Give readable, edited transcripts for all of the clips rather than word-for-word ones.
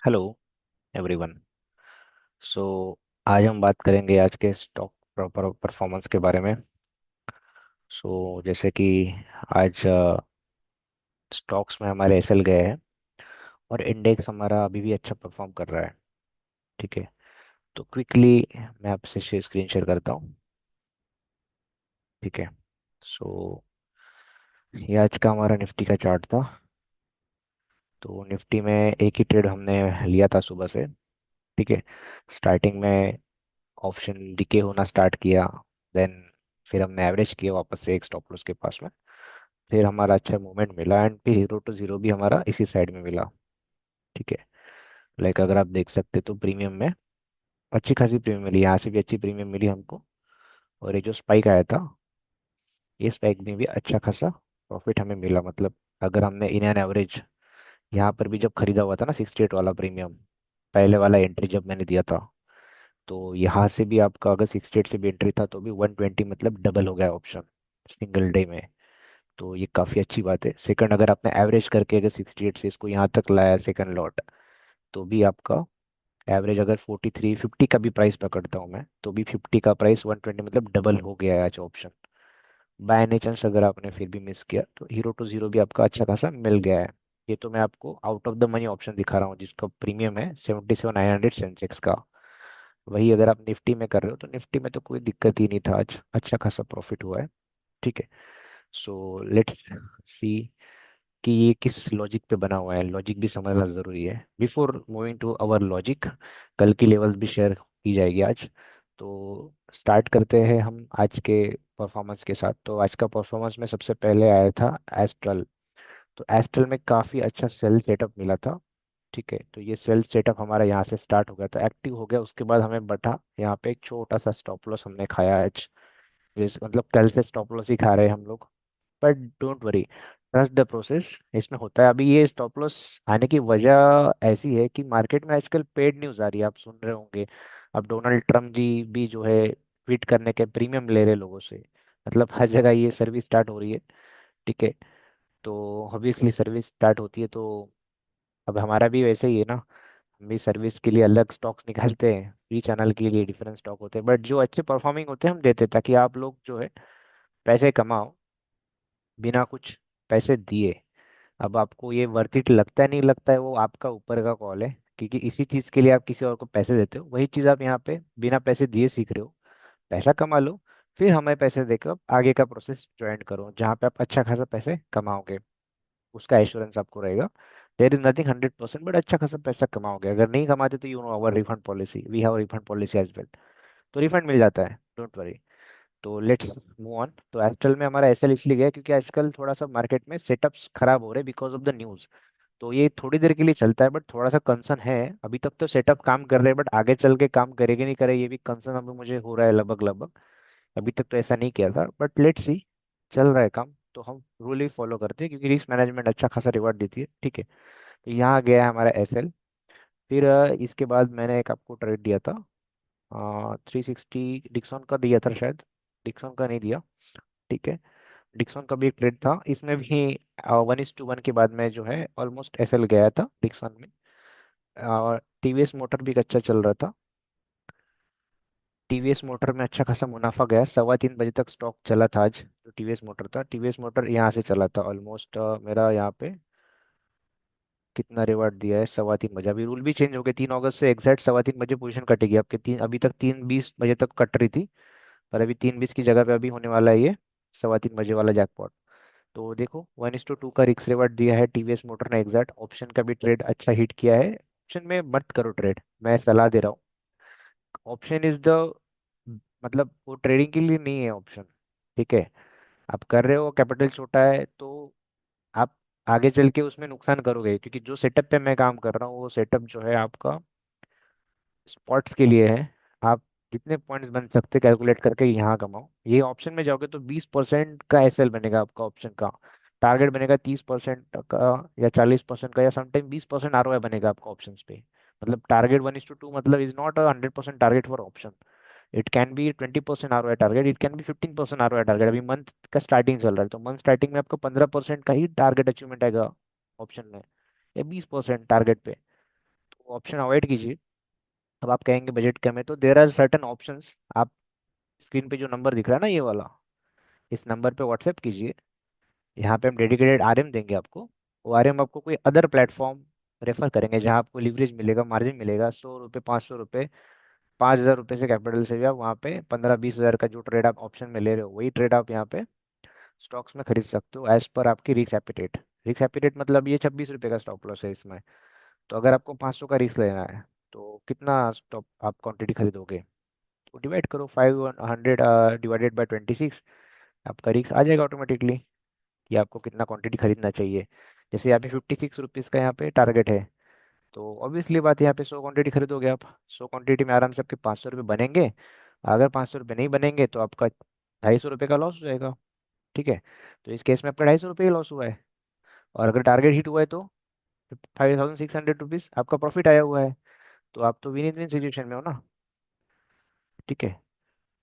Hello everyone. सो आज हम बात करेंगे आज के स्टॉक प्रॉपर परफॉर्मेंस के बारे में। जैसे कि आज स्टॉक्स में हमारे एसएल गए हैं और इंडेक्स हमारा अभी भी अच्छा परफॉर्म कर रहा है। ठीक है, तो क्विकली मैं आपसे स्क्रीन शेयर करता हूँ। ठीक है। सो ये आज का हमारा निफ्टी का चार्ट था। तो निफ्टी में एक ही ट्रेड हमने लिया था सुबह से। ठीक है। स्टार्टिंग में ऑप्शन डिके होना स्टार्ट किया, देन फिर हमने एवरेज किया वापस से एक स्टॉप लॉस के पास में। फिर हमारा अच्छा मूवमेंट मिला एंड फिर हीरो टू जीरो भी हमारा इसी साइड में मिला। ठीक है। लाइक अगर आप देख सकते तो प्रीमियम में अच्छी खासी प्रीमियम मिली, यहाँ से भी अच्छी प्रीमियम मिली हमको। और ये जो स्पाइक आया था, ये स्पाइक में भी अच्छा खासा प्रॉफिट हमें मिला। मतलब अगर हमने इन एन एवरेज यहाँ पर भी जब खरीदा हुआ था ना 68 वाला प्रीमियम, पहले वाला एंट्री जब मैंने दिया था, तो यहाँ से भी आपका अगर 68 से भी एंट्री था तो भी 120, मतलब डबल हो गया ऑप्शन सिंगल डे में। तो ये काफ़ी अच्छी बात है। सेकंड, अगर आपने एवरेज करके अगर 68 से इसको यहाँ तक लाया सेकंड लॉट, तो भी आपका एवरेज अगर 43 50 का भी प्राइस पकड़ता हूँ मैं, तो भी 50 का प्राइस 120, मतलब डबल हो गया है आज ऑप्शन। बाय एनी चांस अगर आपने फिर भी मिस किया तो हीरो टू जीरो भी आपका अच्छा खासा मिल गया है। ये तो मैं आपको out of the money option दिखा रहा हूँ जिसका प्रीमियम है 77,900 सेंसेक्स का। वही अगर आप निफ्टी में कर रहे हो तो निफ्टी में तो कोई दिक्कत ही नहीं था, आज अच्छा खासा प्रॉफिट हुआ है। ठीक है। सो लेट्स सी कि ये किस लॉजिक पे बना हुआ है। लॉजिक भी समझना ज़रूरी है before moving to our logic. कल की लेवल्स भी शेयर की जाएगी आज। तो स्टार्ट करते हैं हम आज के परफॉर्मेंस के साथ। तो आज का परफॉर्मेंस में सबसे पहले आया था एस्ट्रल। तो एस्ट्रल में काफ़ी अच्छा सेल सेटअप मिला था। ठीक है, तो ये सेल सेटअप हमारा यहाँ से स्टार्ट हो गया था, एक्टिव हो गया, उसके बाद हमें बटा यहाँ पे एक छोटा सा स्टॉप लॉस हमने खाया आज। मतलब कल से स्टॉप लॉस ही खा रहे हैं हम लोग। But don't worry, trust the process. इसमें होता है, अभी ये स्टॉप लॉस आने की वजह ऐसी है कि मार्केट में आजकल पेड न्यूज़ आ रही है, आप सुन रहे होंगे। अब डोनाल्ड ट्रम्प जी भी जो है ट्वीट करने के प्रीमियम ले रहे लोगों से। मतलब हर जगह ये सर्विस स्टार्ट हो रही है। ठीक है। तो ऑब्वियसली सर्विस स्टार्ट होती है तो अब हमारा भी वैसे ही है ना। हम भी सर्विस के लिए अलग स्टॉक्स निकालते हैं, फ्री चैनल के लिए डिफरेंट स्टॉक होते हैं, बट जो अच्छे परफॉर्मिंग होते हैं हम देते हैं ताकि आप लोग जो है पैसे कमाओ बिना कुछ पैसे दिए। अब आपको ये वर्थ इट लगता है नहीं लगता है वो आपका ऊपर का कॉल है, क्योंकि इसी चीज़ के लिए आप किसी और को पैसे देते हो, वही चीज़ आप यहाँ पे बिना पैसे दिए सीख रहे हो। पैसा कमा लो, फिर हमें पैसे देकर आप आगे का प्रोसेस ज्वाइन करो जहाँ पे आप अच्छा खासा पैसे कमाओगे। उसका एश्योरेंस आपको रहेगा। देर इज नथिंग 100%, बट अच्छा खासा पैसा कमाओगे। अगर नहीं कमाते तो you know our refund policy, we have refund policy as well. तो रिफंड मिल जाता है, डोंट वरी। तो लेट्स मूव ऑन। तो एस्ट्रल में हमारा एसएल इसलिए गया क्योंकि आजकल थोड़ा सा मार्केट में सेटअप्स खराब हो रहे हैं बिकॉज ऑफ द न्यूज़। तो ये थोड़ी देर के लिए चलता है, बट थोड़ा सा कंसर्न है। अभी तक तो सेटअप काम कर रहे हैं, बट आगे चल के काम करेगा नहीं करे ये भी कंसर्न अभी मुझे हो रहा है लगभग लगभग। अभी तक तो ऐसा नहीं किया था, बट लेट्स सी। चल रहा है काम तो हम रूल ही फॉलो करते हैं क्योंकि रिस्क मैनेजमेंट अच्छा खासा रिवॉर्ड देती है। ठीक है। तो यहाँ गया है हमारा एसएल। फिर इसके बाद मैंने एक आपको ट्रेड दिया था 360 डिक्सॉन का दिया था शायद। डिक्सॉन का नहीं दिया। ठीक है। डिक्सॉन का भी एक ट्रेड था, इसमें भी 1:1 के बाद में जो है ऑलमोस्ट एसएल गया था डिक्सॉन में। और टीवीएस मोटर भी अच्छा चल रहा था। टीवीएस मोटर में अच्छा खासा मुनाफा गया, 3:15 बजे तक स्टॉक चला था आज। जो टीवीएस मोटर था, टीवीएस मोटर यहाँ से चला था ऑलमोस्ट मेरा यहाँ पे कितना रिवार्ड दिया है 3:15 बजे। अभी रूल भी चेंज हो गए, 3 अगस्त से एग्जैक्ट 3:15 बजे पोजीशन कटेगी आपके। तीन, अभी तक 3:20 बजे तक कट रही थी, पर अभी 3:20 की जगह पे अभी होने वाला है ये 3:15 बजे वाला जैकपॉट। तो देखो 1:2 का रिक्स रिवार्ड दिया है टीवीएस मोटर ने। एग्जैक्ट ऑप्शन का भी ट्रेड अच्छा हिट किया है। ऑप्शन में मत करो ट्रेड, मैं सलाह दे रहा हूँ। ऑप्शन इज द, मतलब वो ट्रेडिंग के लिए नहीं है ऑप्शन। ठीक है। आप कर रहे हो, कैपिटल छोटा है तो आप आगे चल के उसमें नुकसान करोगे, क्योंकि जो सेटअप पे मैं काम कर रहा हूँ वो सेटअप जो है आपका स्पॉट्स के लिए है। आप जितने पॉइंट्स बन सकते कैलकुलेट करके यहाँ कमाओ। ये ऑप्शन में जाओगे तो 20% का एसएल बनेगा आपका ऑप्शन का। टारगेट बनेगा 30% का या 40% का, या समटाइम 20% आरओआई बनेगा आपका ऑप्शन पे। मतलब टारगेट 1:2, मतलब is not a 100% target for option. It can be 20% ROI target, it can be 15% ROI target. अभी मंथ का स्टार्टिंग चल रहा है तो मंथ स्टार्टिंग में आपका 15% का ही टारगेट अचीवमेंट आएगा ऑप्शन में, या 20% टारगेट पे। ऑप्शन अवॉइड कीजिए। अब आप कहेंगे बजट कम है, तो देर आर सर्टन ऑप्शंस। आप स्क्रीन पे जो नंबर दिख रहा है ना, ये वाला, इस नंबर पे व्हाट्सएप कीजिए। यहाँ पे हम डेडिकेटेड आरएम देंगे आपको। वो आरएम आपको कोई अदर प्लेटफॉर्म रेफर करेंगे जहाँ आपको लिवरेज मिलेगा, मार्जिन मिलेगा, 100 रुपये, 500 रुपये, 5,000 रुपये से कैपिटल से भी आप वहाँ पे 15-20 हज़ार का जो ट्रेड आप ऑप्शन में ले रहे हो, वही ट्रेड आप यहाँ पे स्टॉक्स में खरीद सकते हो एज पर आपकी रिस्क एपिटेट। रिस्क एपिटेट मतलब ये 26 रुपये का स्टॉप लॉस है इसमें। तो अगर आपको 500 का रिस्क लेना है, तो कितना स्टॉप आप क्वांटिटी खरीदोगे? तो डिवाइड करो, 500 डिवाइडेड बाई 26, आपका रिस्क आ जाएगा ऑटोमेटिकली कि आपको कितना क्वांटिटी खरीदना चाहिए। जैसे यहाँ पे 56 रुपीज़ का यहाँ पे टारगेट है, तो ऑब्वियसली बात है यहाँ पे 100 क्वांटिटी खरीदोगे आप। 100 क्वांटिटी में आराम से आपके 500 रुपये बनेंगे। अगर 500 रुपये नहीं बनेंगे तो आपका 250 रुपये का लॉस हो जाएगा। ठीक है, तो इस केस में आपका 250 रुपये ही लॉस हुआ है। और अगर टारगेट हिट हुआ है तो 5,600 रुपीज़ आपका प्रॉफिट आया हुआ है। तो आप तो विन विन सिचुएशन में हो ना। ठीक है,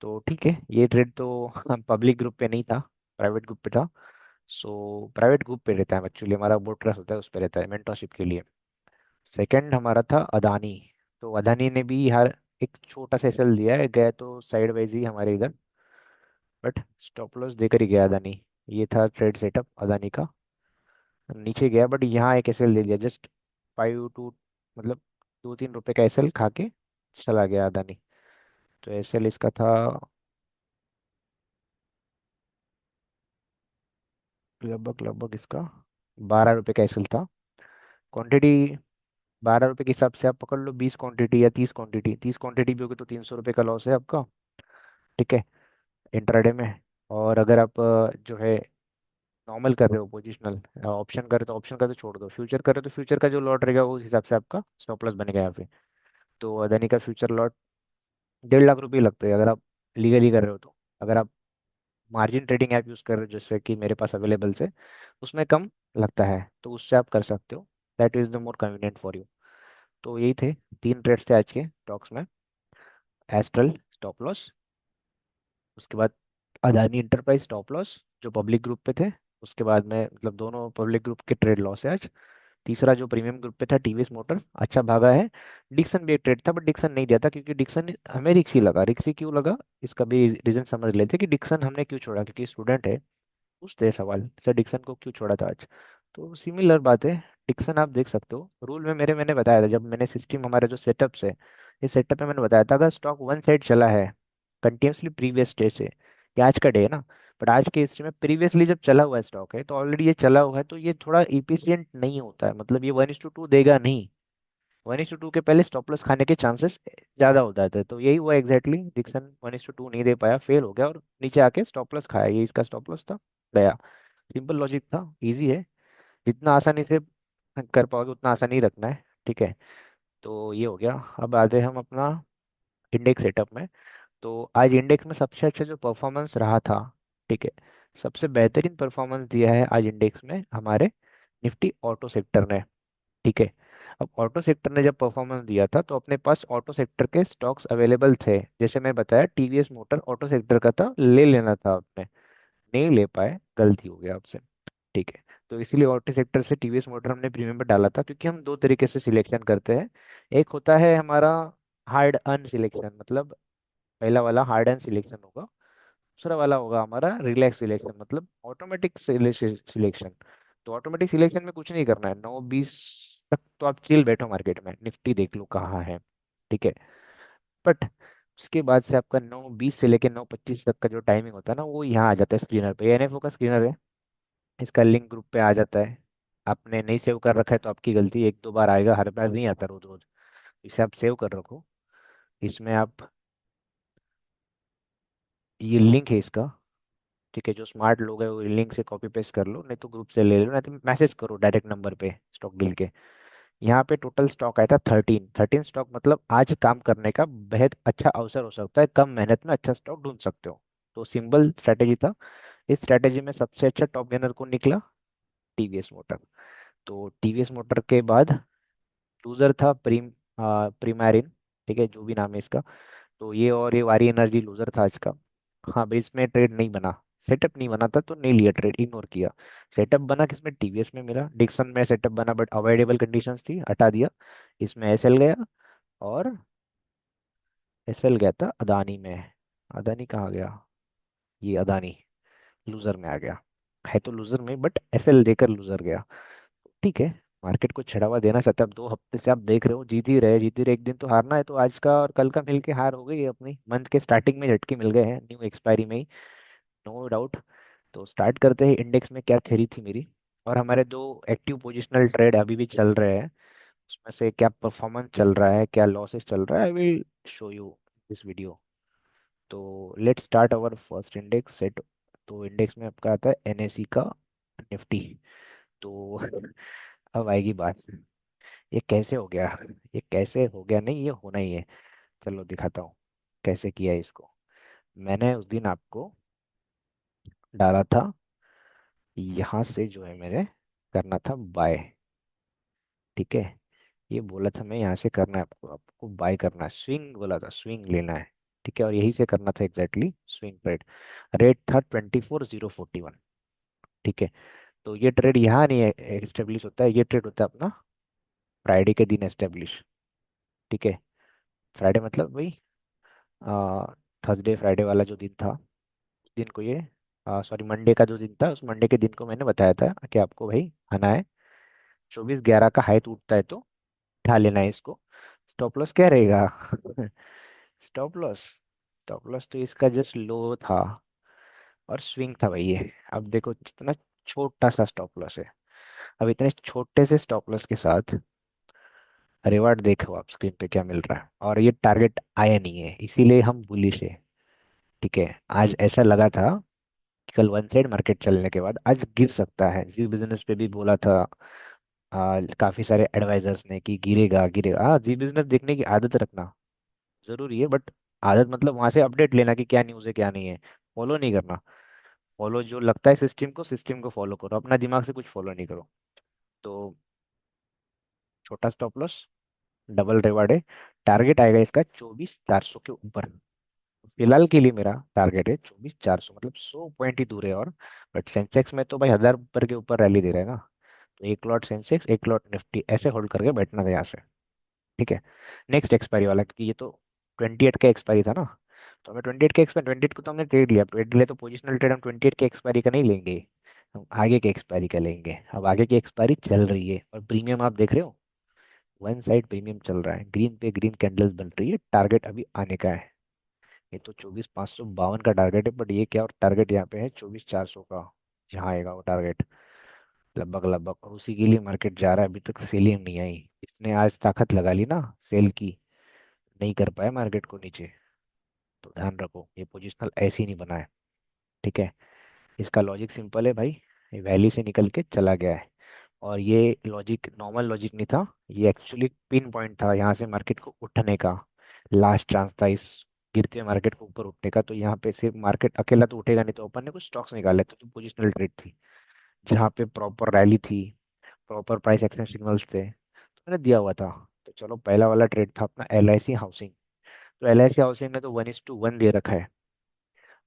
तो ठीक है, ये ट्रेड तो हम पब्लिक ग्रुप पे नहीं था, प्राइवेट ग्रुप पे था। सो प्राइवेट ग्रुप पे रहता है एक्चुअली, हमारा बोर्ड ट्रस्ट होता है उस पे रहता है मेंटरशिप के लिए। सेकंड हमारा था अदानी। तो अदानी ने भी हर एक छोटा सा एसएल दिया है, गया तो साइड वाइज ही हमारे इधर, बट स्टॉप लॉस देकर ही गया अदानी। ये था ट्रेड सेटअप अदानी का। नीचे गया बट यहाँ एक एसएल दे दिया, जस्ट 5 टू, मतलब 2-3 रुपए का एसएल खा के चला गया अदानी। तो एसएल इसका था लगभग लगभग इसका 12 रुपए का एसएल था। क्वांटिटी 12 रुपए के हिसाब से आप पकड़ लो, 20 क्वांटिटी या 30 क्वांटिटी, 30 क्वांटिटी भी होगी तो 300 रुपये का लॉस है आपका। ठीक है, इंट्राडे में। और अगर आप जो है नॉर्मल कर रहे हो, पोजिशनल ऑप्शन कर रहे हो, तो ऑप्शन का तो छोड़ दो, फ्यूचर कर रहे हो तो फ्यूचर का जो लॉट रहेगा उस हिसाब से आपका स्टॉप लॉस बनेगा यहाँ पे। तो अदानी का फ्यूचर लॉट 1.5 लाख रुपये लगते हैं अगर आप लीगली कर रहे हो तो। अगर आप मार्जिन ट्रेडिंग ऐप यूज़ कर रहे हो जैसे कि मेरे पास अवेलेबल से, उसमें कम लगता है, तो उससे आप कर सकते हो। That is the more convenient for you. तो यही थे 3 ट्रेड्स थे आज के स्टॉक्स में। एस्ट्रल स्टॉप लॉस, उसके बाद अदानी इंटरप्राइज स्टॉप लॉस जो पब्लिक ग्रुप पे थे, उसके बाद में मतलब दोनों पब्लिक ग्रुप के ट्रेड लॉस है आज। तीसरा जो प्रीमियम ग्रुप पे था टीवीएस मोटर, अच्छा भागा है। डिक्सन भी एक ट्रेड था बट डिक्सन नहीं दिया था क्योंकि डिक्सन हमें रिक्सी लगा। रिक्सी क्यों लगा, इसका भी रीजन समझ लेते कि डिक्सन हमने क्यों छोड़ा, क्योंकि स्टूडेंट है, पूछते हैं सवाल सर डिक्सन को क्यों छोड़ा था आज। तो सिमिलर बात है, डिक्सन आप देख सकते हो रूल में, मेरे मैंने बताया था जब मैंने सिस्टम हमारे जो सेटअप्स है, इस सेटअप में मैंने बताया था अगर स्टॉक वन साइड चला है कंटिन्यूसली प्रीवियस डे से, ये आज का डे है ना, बट आज के हिस्ट्री में प्रीवियसली जब चला हुआ है स्टॉक है तो ऑलरेडी ये चला हुआ है, तो ये थोड़ा इफिशियंट नहीं होता है, मतलब ये 1:2 देगा नहीं। 1:2 के पहले स्टॉप लॉस खाने के चांसेस ज़्यादा हो जाते हैं, तो यही हुआ एग्जैक्टली। डिक्सन 1:2 नहीं दे पाया, फेल हो गया और नीचे आके स्टॉप लॉस खाया, ये इसका स्टॉप लॉस था, गया। सिंपल लॉजिक था, इजी है। जितना आसानी से कर पाओगे उतना आसानी रखना है। ठीक है, तो ये हो गया। अब आते हैं हम अपना इंडेक्स सेटअप में। तो आज इंडेक्स में सबसे अच्छा जो परफॉर्मेंस रहा था, ठीक है, सबसे बेहतरीन परफॉर्मेंस दिया है आज इंडेक्स में हमारे निफ्टी ऑटो सेक्टर ने। ठीक है, अब ऑटो सेक्टर ने जब परफॉर्मेंस दिया था तो अपने पास ऑटो सेक्टर के स्टॉक्स अवेलेबल थे, जैसे मैं बताया टीवीएस मोटर ऑटो सेक्टर का था, ले लेना था आपने, नहीं ले पाए, गलती हो गया आपसे। ठीक है, तो इसीलिए ऑटो सेक्टर से टीवीएस मोटर हमने प्रीमियम पे डाला था, क्योंकि हम दो तरीके से सिलेक्शन करते हैं। एक होता है हमारा हार्ड अर्न सिलेक्शन, मतलब पहला वाला हार्ड एंड सिलेक्शन होगा, दूसरा वाला होगा हमारा रिलैक्स सिलेक्शन, मतलब ऑटोमेटिक सिलेक्शन। तो ऑटोमेटिक सिलेक्शन में कुछ नहीं करना है, 9-20 तक तो आप चिल बैठो मार्केट में, निफ्टी देख लो कहाँ है। ठीक है, बट उसके बाद से आपका 9:20 से लेकर 9:25 तक का जो टाइमिंग होता है ना, वो यहाँ आ जाता है स्क्रीनर पे, एनएफओ का स्क्रीनर है, इसका लिंक ग्रुप पे आ जाता है। आपने नहीं सेव कर रखा है तो आपकी गलती, 1-2 बार आएगा, हर बार नहीं आता रोज रोज, इसे आप सेव कर रखो। इसमें आप, ये लिंक है इसका, ठीक है, जो स्मार्ट लोग है वो लिंक से कॉपी पेस्ट कर लो, नहीं तो ग्रुप से ले लो, नहीं तो मैसेज करो डायरेक्ट नंबर पे स्टॉक डील के। यहाँ पे टोटल स्टॉक आया था 13 स्टॉक, मतलब आज काम करने का बेहद अच्छा अवसर हो सकता है, कम मेहनत में अच्छा स्टॉक ढूंढ सकते हो। तो सिंपल स्ट्रैटेजी था। इस स्ट्रैटेजी में सबसे अच्छा टॉप गेनर को निकला टीवीएस मोटर। तो टीवीएस मोटर के बाद लूजर था प्रीमारिन, ठीक है, जो भी नाम है इसका। तो ये और ये वारी एनर्जी लूजर था आज का। हाँ भाई, इसमें ट्रेड नहीं बना, सेटअप नहीं बना था तो नहीं लिया ट्रेड, इग्नोर किया। सेटअप बना किसमें, टीवीएस में मेरा डिक्सन में सेटअप बना, बट अवॉइडेबल कंडीशंस थी, हटा दिया। इसमें एसएल गया, और एसएल गया था अदानी में। अदानी कहाँ गया, ये अदानी लूजर में आ गया। है तो लूजर में, बट एसएल देकर लूजर गया। ठीक है, मार्केट को चढ़ावा देना चाहता है। अब 2 हफ्ते से आप देख रहे हो जीत ही रहे, जीत ही रहे, एक दिन तो हारना है, तो आज का और कल का मिलके हार हो गई है अपनी। मंथ के स्टार्टिंग में झटके मिल गए हैं, न्यू एक्सपायरी में ही, नो डाउट। तो स्टार्ट करते हैं इंडेक्स में, क्या थ्योरी थी मेरी, और हमारे 2 एक्टिव पोजिशनल ट्रेड अभी भी चल रहे हैं, उसमें से क्या परफॉर्मेंस चल रहा है, क्या लॉसेस चल रहा है, I will show you this video. तो let start our first index set. तो इंडेक्स में आपका आता है एनएसई का निफ्टी। तो अब आएगी बात, ये कैसे हो गया, ये कैसे हो गया, नहीं ये होना ही है। चलो दिखाता हूँ कैसे किया है इसको। मैंने उस दिन आपको डाला था, यहाँ से जो है मेरे करना था बाय। ठीक है, ये बोला था मैं, यहाँ से करना है आपको, आपको बाय करना है, स्विंग बोला था, स्विंग लेना है। ठीक है, और यही से करना था एग्जैक्टली स्विंग ट्रेड। रेट था 24,041। ठीक है, तो ये ट्रेड यहाँ नहीं एस्टेब्लिश होता है, ये ट्रेड होता है अपना फ्राइडे के दिन एस्टेब्लिश। ठीक है, फ्राइडे मतलब वही थर्सडे फ्राइडे वाला जो दिन था, उस दिन को ये, सॉरी मंडे का जो दिन था, उस मंडे के दिन को मैंने बताया था कि आपको भाई आना है। 24,11 का हाई टूटता है तो उठा लेना है इसको। स्टॉप लॉस क्या रहेगा? स्टॉप लॉस, स्टॉप लॉस तो इसका जस्ट लो था, और स्विंग था भाई ये। अब देखो कितना छोटा सा स्टॉप लॉस है। अब इतने छोटे से स्टॉप लॉस के साथ रिवार्ड देखो आप स्क्रीन पे क्या मिल रहा है, और ये टारगेट आया नहीं है, इसीलिए हम बुलिश है। ठीक है, आज ऐसा लगा था कि कल वन साइड मार्केट चलने के बाद आज गिर सकता है, जी बिजनेस पे भी बोला था काफी सारे एडवाइजर्स ने कि गिरेगा गिरेगा। हाँ, जी बिजनेस देखने की आदत रखना जरूरी है, बट आदत मतलब वहां से अपडेट लेना कि क्या न्यूज़ है क्या नहीं है, फॉलो नहीं करना। फॉलो जो लगता है सिस्टम को, सिस्टम को फॉलो करो, अपना दिमाग से कुछ फॉलो नहीं करो। तो छोटा स्टॉप लॉस, डबल रिवार्ड है। टारगेट आएगा इसका 24,400 के ऊपर। फिलहाल के लिए मेरा टारगेट है 24,400, मतलब 100 पॉइंट ही दूर है। और बट सेंसेक्स में तो भाई 1,000 ऊपर के ऊपर रैली दे रहा है ना, तो एक लॉट सेंसेक्स एक लॉट निफ्टी ऐसे होल्ड करके बैठना था यहाँ से। ठीक है, नेक्स्ट एक्सपायरी वाला, क्योंकि ये तो 28 का एक्सपायरी था ना, तो हमें 28 का एक्सपायरी, 28 को तो हमने ट्रेड लिया, ट्रेड लिया तो पोजिशनल ट्रेड हम 28 के एक्सपायरी का नहीं लेंगे, हम आगे के एक्सपायरी का लेंगे। अब आगे की एक्सपायरी चल रही है, और प्रीमियम आप देख रहे हो, वन साइड प्रीमियम चल रहा है, ग्रीन पे ग्रीन कैंडल्स बन रही है, टारगेट अभी आने का है। ये तो 24,552 का टारगेट है, बट ये क्या, और टारगेट यहाँ पे है 24,400 का, जहाँ आएगा वो टारगेट लगभग लगभग, और उसी के लिए मार्केट जा रहा है। अभी तक सेलिंग नहीं आई, इसने आज ताकत लगा ली ना सेल की, नहीं कर पाया मार्केट को नीचे। तो ध्यान रखो, ये पोजिशनल ऐसे ही नहीं बना है। ठीक है, इसका लॉजिक सिंपल है भाई, ये वैली से निकल के चला गया है, और ये लॉजिक नॉर्मल लॉजिक नहीं था, ये एक्चुअली पिन पॉइंट था यहाँ से मार्केट को उठने का, लास्ट चांस था इस गिरते हुए मार्केट को ऊपर उठने का। तो यहाँ पे सिर्फ मार्केट अकेला तो उठेगा नहीं, तो अपन ने कुछ स्टॉक्स निकाले तो जो पोजिशनल ट्रेड थी, जहाँ पे प्रॉपर रैली थी, प्रॉपर प्राइस एक्शन सिग्नल्स थे, तो मैंने दिया हुआ था। तो चलो, पहला वाला ट्रेड था अपना एल आई सी हाउसिंग। तो एल आई सी हाउसिंग ने तो 1:1 दे रखा है।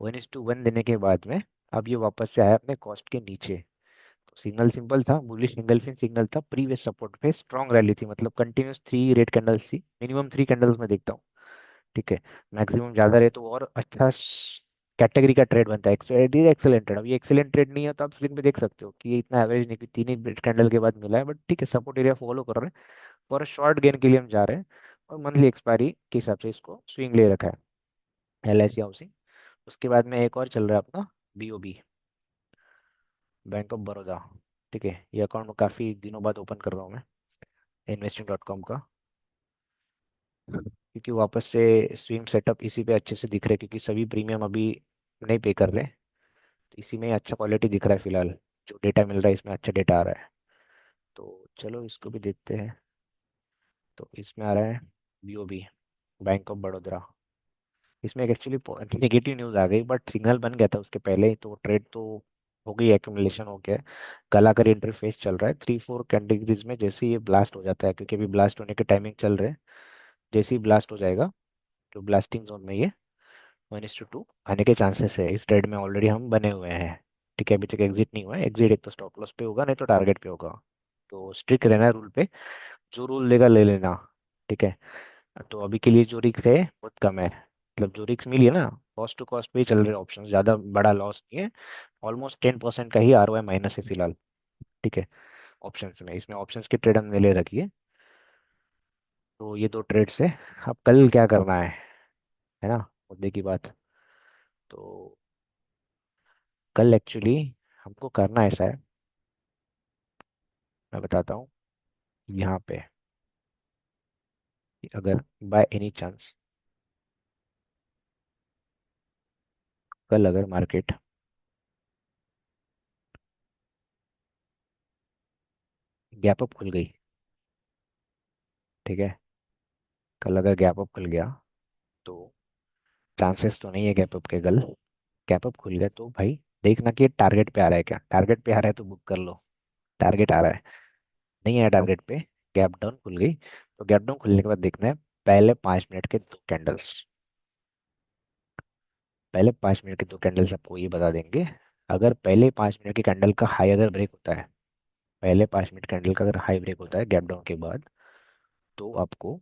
1:1 देने के बाद में अब ये वापस से आया अपने कॉस्ट के नीचे। तो सिग्नल सिंपल था, बुलिश सिंगल सिग्नल था, प्रीवियस सपोर्ट पे स्ट्रॉन्ग रैली थी, मतलब कंटिन्यूस 3 रेड कैंडल्स थी, मिनिमम 3 कैंडल्स में देखता हूँ। ठीक है, मैक्सिमम ज्यादा रहे तो और अच्छा कैटेगरी का ट्रेड बनता है, एक्सेलेंट ट्रेड। अब ये एक्सेलेंट ट्रेड नहीं है तो आप स्क्रीन पे देख सकते हो कि ये इतना एवरेज नहीं, कि 3 ही कैंडल के बाद मिला है, बट ठीक है, सपोर्ट एरिया फॉलो कर रहे हैं, और शॉर्ट गेन के लिए हम जा रहे हैं, और मंथली एक्सपायरी के हिसाब से इसको स्विंग ले रखा है एल आई सी हाउसिंग। उसके बाद में एक और चल रहा है अपना BOB, बैंक ऑफ बड़ौदा। ठीक है, ये अकाउंट काफ़ी दिनों बाद ओपन कर रहा हूँ मैं, investing.com का, क्योंकि वापस से स्विंग सेटअप इसी पे अच्छे से दिख रहे हैं, क्योंकि सभी प्रीमियम अभी नहीं पे कर रहे, तो इसी में ही अच्छा क्वालिटी दिख रहा है फिलहाल, जो डेटा मिल रहा है इसमें अच्छा डेटा आ रहा है। तो चलो इसको भी देखते हैं। तो इसमें आ रहा है BOB, बैंक ऑफ बड़ौदा। इसमें एक एक्चुअली नेगेटिव न्यूज़ आ गई, बट सिग्नल बन गया था उसके पहले ही, तो ट्रेड तो हो गई, एक्यूमुलेशन हो गया है। कल आकर इंटरफेस चल रहा है 3-4 कैटेगरीज में, जैसे ही ये ब्लास्ट हो जाता है, क्योंकि अभी ब्लास्ट होने के टाइमिंग चल रहे हैं, जैसे ही ब्लास्ट हो जाएगा, जो ब्लास्टिंग जोन में ये, 1:2 आने के चांसेस है, इस ट्रेड में ऑलरेडी हम बने हुए हैं। ठीक है, अभी तक एग्जिट नहीं हुआ है। एग्जिट एक तो स्टॉप लॉस पे होगा, नहीं तो टारगेट पे होगा। तो स्ट्रिक्ट रहना रूल पे, जो रूल लेगा ले लेना। ठीक है। तो अभी के लिए जो रिस्क है बहुत कम है, मतलब जो रिस्क मिली है ना, कॉस्ट टू कॉस्ट पे ही चल रहे ऑप्शन, ज़्यादा बड़ा लॉस नहीं है। ऑलमोस्ट 10% का ही ROI माइनस है फिलहाल। ठीक है। ऑप्शंस में, इसमें ऑप्शंस की ट्रेड हमने ले रखी है। तो ये दो ट्रेड्स है। अब कल क्या करना है ना, मुद्दे की बात। तो कल एक्चुअली हमको करना ऐसा है, मैं बताता हूँ। यहाँ पे कि अगर बाय एनी चांस कल अगर मार्केट गैप अप खुल गई, ठीक है, कल अगर गैप अप खुल गया, तो चांसेस तो नहीं है गैप अप के कल। गैप अप खुल गया तो भाई देखना कि टारगेट पे आ रहा है क्या, टारगेट पे आ रहा है तो बुक कर लो। टारगेट आ रहा है, नहीं आया टारगेट पे, गैप डाउन खुल गई, तो गैप डाउन खुलने के बाद देखना है पहले 5 मिनट के दो कैंडल्स। पहले 5 मिनट के दो कैंडल्स आपको ये बता देंगे। अगर पहले 5 मिनट के कैंडल का हाई अगर ब्रेक होता है, पहले 5 मिनट कैंडल का अगर हाई ब्रेक होता है गैप डाउन के बाद, तो आपको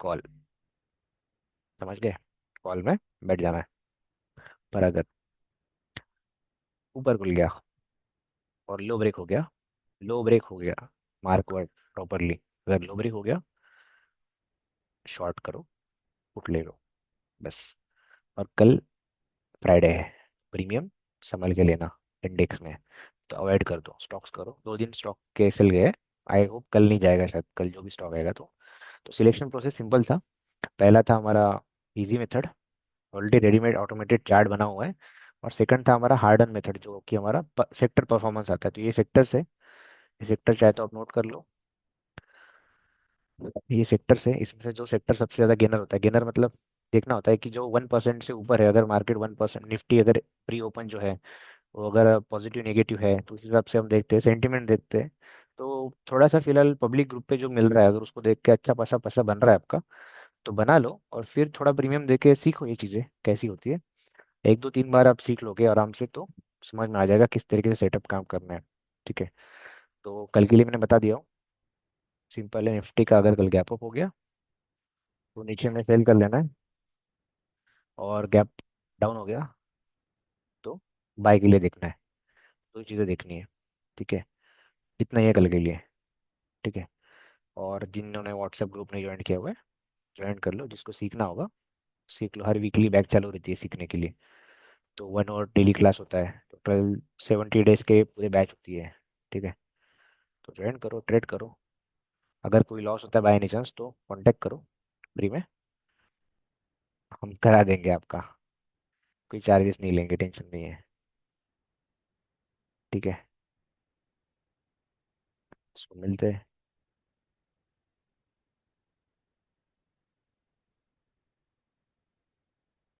कॉल, समझ गए, कॉल में बैठ जाना है। पर अगर ऊपर खुल गया और लो ब्रेक हो गया, लो ब्रेक हो गया, मार्क वर्ड प्रॉपरली, अगर लो ब्रेक हो गया, शॉर्ट करो, पुट ले लो, बस। और कल फ्राइडे है, प्रीमियम संभल के लेना इंडेक्स में। तो अवॉइड कर दो, स्टॉक्स करो, 2 दिन स्टॉक के सिल गए। आई होप कल नहीं जाएगा, शायद कल जो भी स्टॉक आएगा। तो सिलेक्शन प्रोसेस सिंपल था। पहला था हमारा easy method, already readymade automated chart बना हुआ है। और सेकंड था हमारा हार्डन मेथड, जो कि हमारा सेक्टर परफॉर्मेंस आता है। तो ये सेक्टर से, ये सेक्टर चाहे तो आप नोट कर लो। ये सेक्टर से, इसमें से जो सेक्टर सबसे ज़्यादा गेनर होता है, गेनर मतलब देखना होता है कि जो 1% से ऊपर है, अगर मार्केट 1%, निफ्टी अगर प्री ओपन जो है वो अगर पॉजिटिव नेगेटिव है, तो उस हिसाब से हम देखते हैं, सेंटीमेंट देखते हैं। तो थोड़ा सा फिलहाल पब्लिक ग्रुप पे जो मिल रहा है, अगर उसको देख के अच्छा पैसा पैसा बन रहा है आपका, तो बना लो। और फिर थोड़ा प्रीमियम दे के सीखो ये चीज़ें कैसी होती है। 1 2 3 बार आप सीख लोगे आराम से, तो समझ में आ जाएगा किस तरीके से सेटअप काम करना है। ठीक है। तो कल के लिए मैंने बता दिया हूँ। सिंपल है, निफ्टी का अगर कल गैप अप हो गया तो नीचे में सेल कर लेना है, और गैप डाउन हो गया तो बाय के लिए देखना है। दो चीज़ें देखनी है। ठीक है। इतना ही है कल के लिए। ठीक है। और जिन्होंने व्हाट्सएप ग्रुप में ज्वाइन किया हुआ है, ज्वाइन कर लो, जिसको सीखना होगा सीख लो। हर वीकली बैच चालू रहती है सीखने के लिए। तो 1 आवर डेली क्लास होता है, टोटल 70 डेज के पूरे बैच होती है। ठीक है। तो ज्वाइन करो, ट्रेड करो। अगर कोई लॉस होता है बाय एनी चांस तो कांटेक्ट करो फ्री में, हम करा देंगे आपका। कोई चार्जेस नहीं लेंगे, टेंशन नहीं है। ठीक है। तो मिलते हैं।